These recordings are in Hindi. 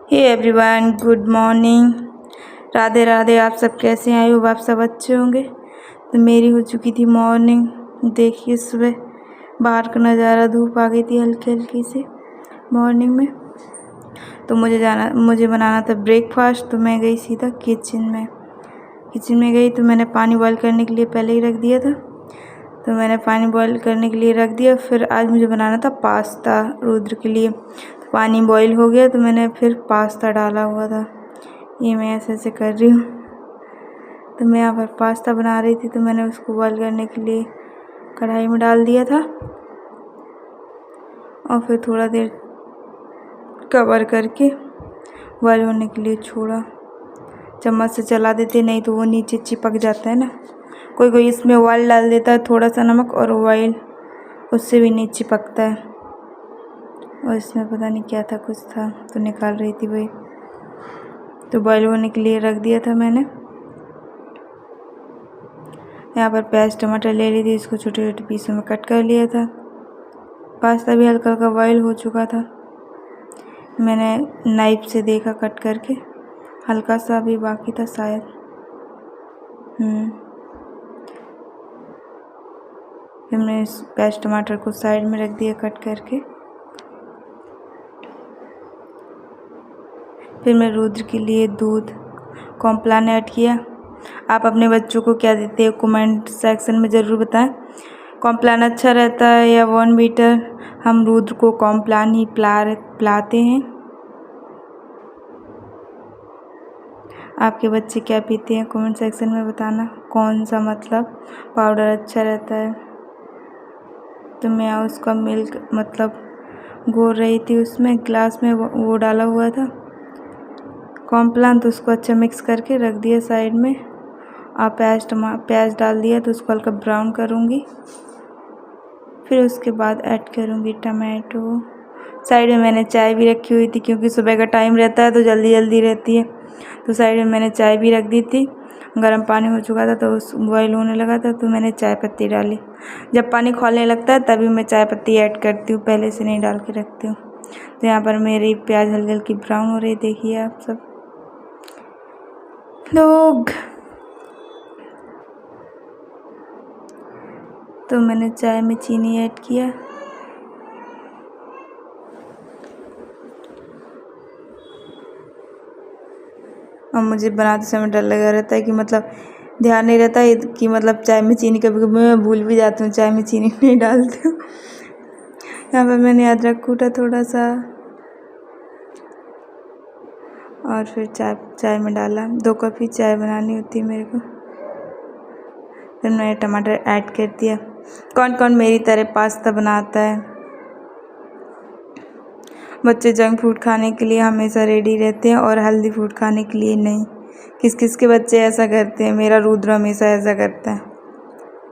हे everyone, good morning. Radhe Radhe. आप सब कैसे हैं? आई होप आप सब अच्छे होंगे। तो मेरी हो चुकी थी मॉर्निंग। देखिए सुबह बाहर का नज़ारा, धूप आ गई थी हल्की हल्की से मॉर्निंग में। तो मुझे बनाना था ब्रेकफास्ट। तो मैं गई सीधा किचन में गई। तो मैंने पानी बॉईल करने के लिए पहले ही रख दिया था। तो मैंने पानी बॉईल करने के लिए रख दिया। फिर आज मुझे बनाना था पास्ता रुद्र के लिए। तो पानी बॉईल हो गया तो मैंने फिर पास्ता डाला हुआ था। ये मैं ऐसे ऐसे कर रही हूँ। तो मैं यहाँ पर पास्ता बना रही थी। तो मैंने उसको बॉईल करने के लिए कढ़ाई में डाल दिया था और फिर थोड़ा देर कवर करके बॉईल होने के लिए छोड़ा। चम्मच से चला देते, नहीं तो वो नीचे चिपक जाता है ना। कोई कोई इसमें ऑयल डाल देता है, थोड़ा सा नमक और ऑयल, उससे भी नहीं चिपकता है। और इसमें पता नहीं क्या था, कुछ था तो निकाल रही थी वही। तो बॉईल होने के लिए रख दिया था मैंने। यहाँ पर प्याज टमाटर ले ली थी, इसको छोटे छोटे पीसों में कट कर लिया था। पास्ता भी हल्का हल्का बॉईल हो चुका था। मैंने नाइफ से देखा कट करके, हल्का सा भी बाकी था शायद। फिर मैंने इस प्याज टमाटर को साइड में रख दिया कट करके। फिर मैं रुद्र के लिए दूध कॉम्प्लान ऐड किया। आप अपने बच्चों को क्या देते हैं कमेंट सेक्शन में ज़रूर बताएं। कॉम्प्लान अच्छा रहता है या बॉर्नवीटा? हम रुद्र को कॉम्प्लान ही पिलाते हैं। आपके बच्चे क्या पीते हैं कमेंट सेक्शन में बताना, कौन सा मतलब पाउडर अच्छा रहता है। तो मैं उसका मिल्क मतलब घोल रही थी, उसमें ग्लास में वो डाला हुआ था कॉम्प्लान। तो उसको अच्छा मिक्स करके रख दिया साइड में। और प्याज डाल दिया तो उसको हल्का ब्राउन करूँगी। फिर उसके बाद ऐड करूँगी टमाटो। साइड में मैंने चाय भी रखी हुई थी, क्योंकि सुबह का टाइम रहता है तो जल्दी जल्दी रहती है। तो साइड में मैंने चाय भी रख दी थी। गर्म पानी हो चुका था तो उस बॉईल होने लगा था, तो मैंने चाय पत्ती डाली। जब पानी खौलने लगता है तभी मैं चाय पत्ती ऐड करती हूँ, पहले से नहीं डाल के रखती हूँ। तो यहाँ पर मेरी प्याज हल्की हल्की ब्राउन हो रही, देखिए आप सब लोग। तो मैंने चाय में चीनी ऐड किया। और मुझे बनाते समय डर लगा रहता है कि मतलब ध्यान नहीं रहता है कि मतलब चाय में चीनी, कभी कभी मैं भूल भी जाती हूँ चाय में चीनी नहीं डालती हूँ। यहाँ पर मैंने अदरक कूटा थोड़ा सा और फिर चाय में डाला। 2 कप ही चाय बनानी होती है मेरे को। फिर मैंने टमाटर ऐड कर दिया। कौन कौन मेरी तरह पास्ता बनाता है? बच्चे जंक फूड खाने के लिए हमेशा रेडी रहते हैं और हेल्दी फूड खाने के लिए नहीं। किस किस के बच्चे ऐसा करते हैं? मेरा रुद्र हमेशा ऐसा करता है।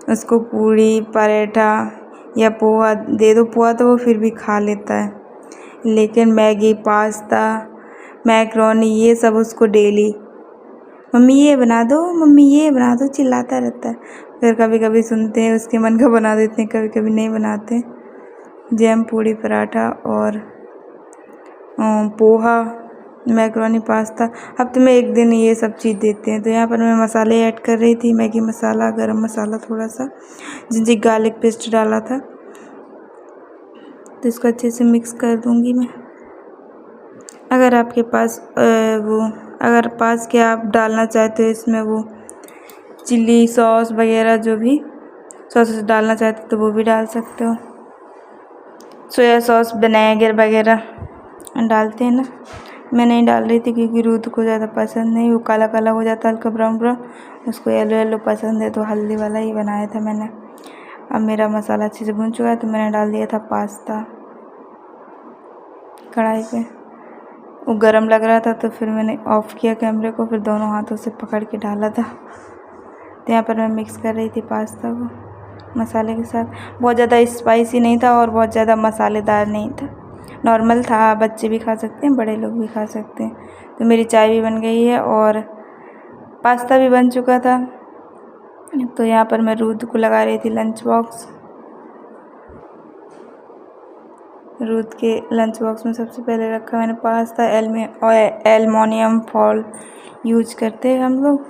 उसको पूड़ी पराठा या पोहा दे दो, पोहा तो वो फिर भी खा लेता है, लेकिन मैगी पास्ता मैक्रोनी ये सब उसको डेली, मम्मी ये बना दो, मम्मी ये बना दो, चिल्लाता रहता है। फिर कभी कभी सुनते हैं उसके मन का बना देते हैं, कभी कभी नहीं बनाते। जैम पूड़ी पराठा और पोहा मैक्रोनी पास्ता, हफ्ते में 1 दिन ये सब चीज़ देते हैं। तो यहाँ पर मैं मसाले ऐड कर रही थी, मैगी मसाला, गरम मसाला, थोड़ा सा जिंजर गार्लिक पेस्ट डाला था। तो इसको अच्छे से मिक्स कर दूँगी मैं। अगर आपके पास अगर पास के आप डालना चाहते हो इसमें वो चिल्ली सॉस वगैरह, जो भी सॉस डालना चाहते हो तो वो भी डाल सकते हो। सोया सॉस विनेगर वगैरह डालते हैं ना। मैं नहीं डाल रही थी क्योंकि रूद को ज़्यादा पसंद नहीं, वो काला काला हो जाता है हल्का ब्राउन ब्राउन, उसको येलो येलो पसंद है, तो हल्दी वाला ही बनाया था मैंने। अब मेरा मसाला अच्छे से भुन चुका है तो मैंने डाल दिया था पास्ता कढ़ाई पे। वो गरम लग रहा था तो फिर मैंने ऑफ़ किया कैमरे को, फिर दोनों हाथों से पकड़ के डाला था। तो यहाँ पर मैं मिक्स कर रही थी पास्ता को मसाले के साथ। बहुत ज़्यादा स्पाइसी नहीं था और बहुत ज़्यादा मसालेदार नहीं था, नॉर्मल था। बच्चे भी खा सकते हैं, बड़े लोग भी खा सकते हैं। तो मेरी चाय भी बन गई है और पास्ता भी बन चुका था। तो यहाँ पर मैं रूद को लगा रही थी लंच बॉक्स। रूथ के लंच बॉक्स में सबसे पहले रखा मैंने पास्ता। एलुमिनियम फॉइल यूज करते हैं हम लोग,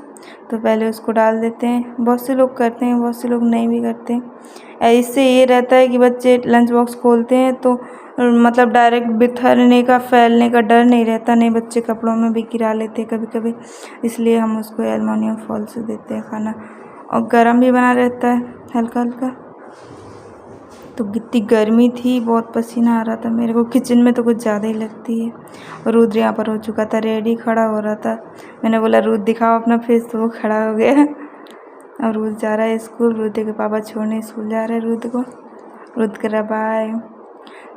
तो पहले उसको डाल देते हैं। बहुत से लोग करते हैं, बहुत से लोग नहीं भी करते हैं। इससे ये रहता है कि बच्चे लंच बॉक्स खोलते हैं तो मतलब डायरेक्ट बिखरने का, फैलने का डर नहीं रहता, नहीं बच्चे कपड़ों में भी गिरा लेते हैं कभी कभी, इसलिए हम उसको एलुमिनियम फॉइल से देते हैं खाना। और गर्म भी बना रहता है हल्का हल्का। तो कितनी गर्मी थी, बहुत पसीना आ रहा था मेरे को, किचन में तो कुछ ज़्यादा ही लगती है। और रुद्र यहाँ पर हो चुका था रेडी, खड़ा हो रहा था। मैंने बोला रुद्र दिखाओ अपना फेस, तो वो खड़ा हो गया। और रुद्र जा रहा है स्कूल, रुद्र के पापा छोड़ने स्कूल जा रहे हैं रुद्र को। रुद्र कह रहा बाय।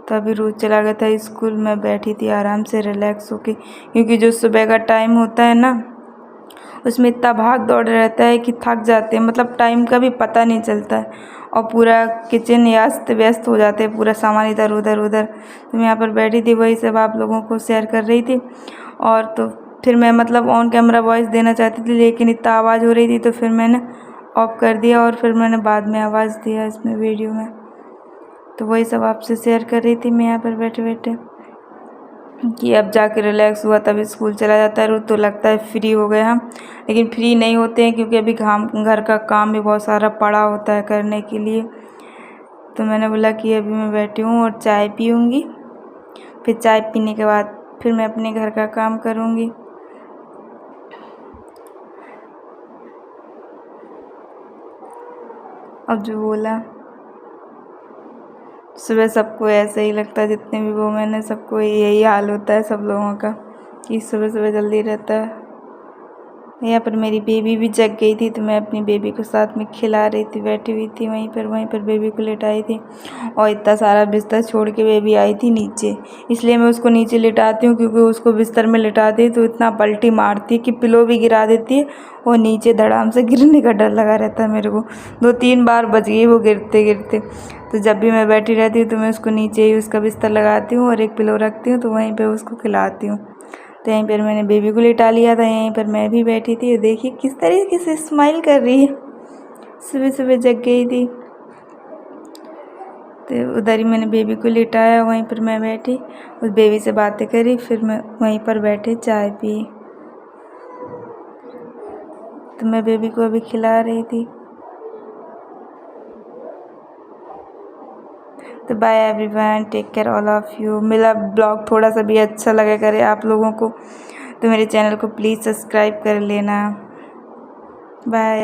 तो अभी रुद्र चला गया था स्कूल, मैं बैठी थी आराम से रिलैक्स होके, क्योंकि जो सुबह का टाइम होता है ना, उसमें इतना भाग दौड़ रहता है कि थक जाते हैं, मतलब टाइम का भी पता नहीं चलता है। और पूरा किचन अस्त व्यस्त हो जाते हैं, पूरा सामान इधर उधर। तो मैं यहाँ पर बैठी थी, वही सब आप लोगों को शेयर कर रही थी। और तो फिर मैं मतलब ऑन कैमरा वॉइस देना चाहती थी, लेकिन इतना आवाज़ हो रही थी तो फिर मैंने ऑफ कर दिया, और फिर मैंने बाद में आवाज़ दिया इसमें वीडियो में। तो वही सब आपसे शेयर कर रही थी मैं यहाँ पर बैठे बैठे, कि अब जाके रिलैक्स हुआ तभी स्कूल चला जाता है तो लगता है फ्री हो गए हम, लेकिन फ्री नहीं होते हैं, क्योंकि अभी घर का काम भी बहुत सारा पड़ा होता है करने के लिए। तो मैंने बोला कि अभी मैं बैठी हूँ और चाय पीऊँगी, फिर चाय पीने के बाद फिर मैं अपने घर का काम करूँगी। अब जो बोला, सुबह सबको ऐसा ही लगता है, जितने भी वुमेन है सबको यही हाल होता है सब लोगों का, कि सुबह सुबह जल्दी रहता है। यहाँ पर मेरी बेबी भी जग गई थी, तो मैं अपनी बेबी को साथ में खिला रही थी, बैठी हुई थी वहीं पर बेबी को लेटाई थी। और इतना सारा बिस्तर छोड़ के बेबी आई थी नीचे, इसलिए मैं उसको नीचे लिटाती हूँ, क्योंकि उसको बिस्तर में लिटाती है तो इतना पलटी मारती है कि पिलो भी गिरा देती है, और नीचे धड़ाम से गिरने का डर लगा रहता है मेरे को। 2-3 बार बच गई वो गिरते गिरते। तो जब भी मैं बैठी रहती हूँ तो मैं उसको नीचे ही उसका बिस्तर लगाती हूँ और एक पिलो रखती हूँ, तो वहीं पर उसको खिलाती हूँ। तो यहीं पर मैंने बेबी को लिटा लिया था, यहीं पर मैं भी बैठी थी। देखिए किस तरीके से स्माइल कर रही है, सुबह सुबह जग गई थी। तो उधर ही मैंने बेबी को लिटाया, वहीं पर मैं बैठी उस बेबी से बातें करी, फिर मैं वहीं पर बैठे चाय पी। तो मैं बेबी को अभी खिला रही थी। तो bye everyone, take care all of you. मेरा ब्लॉग थोड़ा सा भी अच्छा लगा करे आप लोगों को तो मेरे चैनल को प्लीज़ सब्सक्राइब कर लेना। बाय।